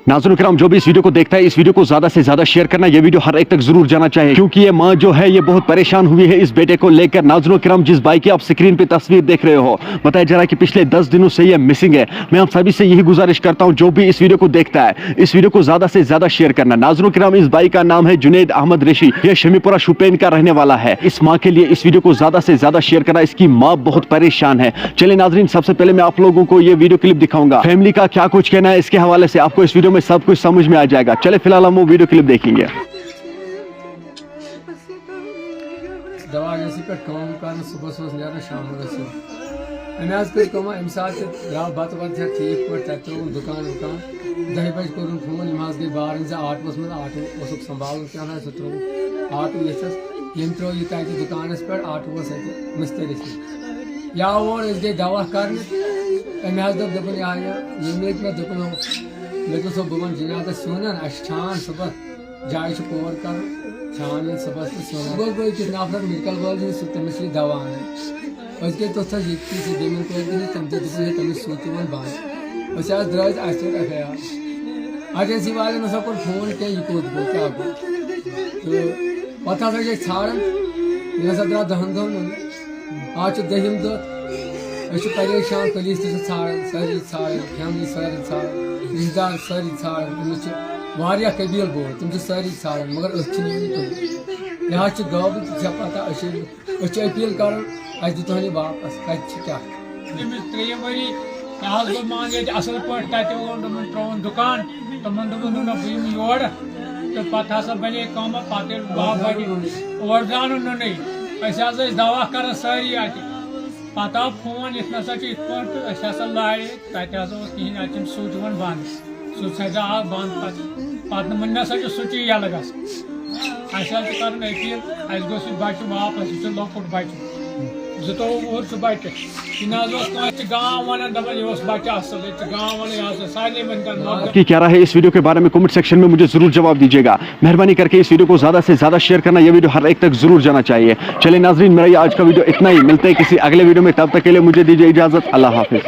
नाज़रीन किराम, जो भी इस वीडियो को देखता है इस वीडियो को ज्यादा से ज्यादा शेयर करना, ये वीडियो हर एक तक जरूर जाना चाहिए, क्योंकि ये माँ जो है ये बहुत परेशान हुई है इस बेटे को लेकर। नाज़रीन किराम, जिस भाई की आप स्क्रीन पे तस्वीर देख रहे हो, बताया जा रहा है कि पिछले 10 दिनों से ये मिसिंग है। मैं आप सभी से यही गुजारिश करता हूँ, जो भी इस वीडियो को देखता है इस वीडियो को ज्यादा से ज्यादा शेयर करना। नाज़रीन किराम, इस भाई का नाम है जुनैद अहमद ऋषि, ये शमीपुरा शुपेन का रहने वाला है। इस माँ के लिए इस वीडियो को ज्यादा से ज्यादा शेयर करना, इसकी माँ बहुत परेशान है। चलिए नाज़रीन, सबसे पहले मैं आप लोगों को ये वीडियो क्लिप दिखाऊंगा, फैमिली का क्या कुछ कहना है इसके हवाले से आपको इस वीडियो में सब कुछ समझ में आ जाएगा। चले फिलहाल हम वो वीडियो क्लिप देखेंगे। दवा जैसी पे काम कर सुबह सुबह शाम अम सात द्राव बत वत ठीक पे त्रोन दुकान वुकान 10 बजे कोर फोन गई बार आटोस मज आटो संभाल क्या सह त्रो आटो यस यम त्रो यह तक दुकानस पे आटो मुस्तरिस या और गई दवा कर दोपन ये मे दोपन मे तो बह वन जुनाद सोन छान सुबह जाए पोर कर छान सुबह सोन गो गई किस नफर मेडिकल वाले तमिस दवा गई तो जमीन पे तम तमिस सूत वन बंद द्राज एजेंसी वाले ना कोर फोन क्या यह कोत गो क्या गो तो पता गई ाड़न यह द्राव 10 दिन आज 10 दह परेशान पुलिस ाड़न सारी ाड़न फैमली सारी ाड़न रिश्तेदार सारी ाड़न कबील बोल तुम सारी ाड़न मगर यह गाब पता अपील कर दितोन वापस क्या त्रेम वरी गो मान असल पे त्रोन दुकान तमन दोपन ना बह योर तो पा बने कम पे 12 बजे और जान नहीं दवा कर सारी पता आव फोन इत नसा पे लाए तहन अतम स्विच वन बंद स्विच आव बंद पे मन स्विच यल ग कर अपील गोस बच्चे वापस यह लकुट बच्चे 2 वुहर सह बच्चे यह गाँव वन दपान यह बच्चे असल गाँव वन सारे की क्या राय है इस वीडियो के बारे में कमेंट सेक्शन में मुझे जरूर जवाब दीजिएगा। मेहरबानी करके इस वीडियो को ज्यादा से ज्यादा शेयर करना, यह वीडियो हर एक तक जरूर जाना चाहिए। चलिए नाज़रीन, मेरा ये आज का वीडियो इतना ही, मिलते हैं किसी अगले वीडियो में, तब तक के लिए मुझे दीजिए इजाजत। अल्लाह हाफिज।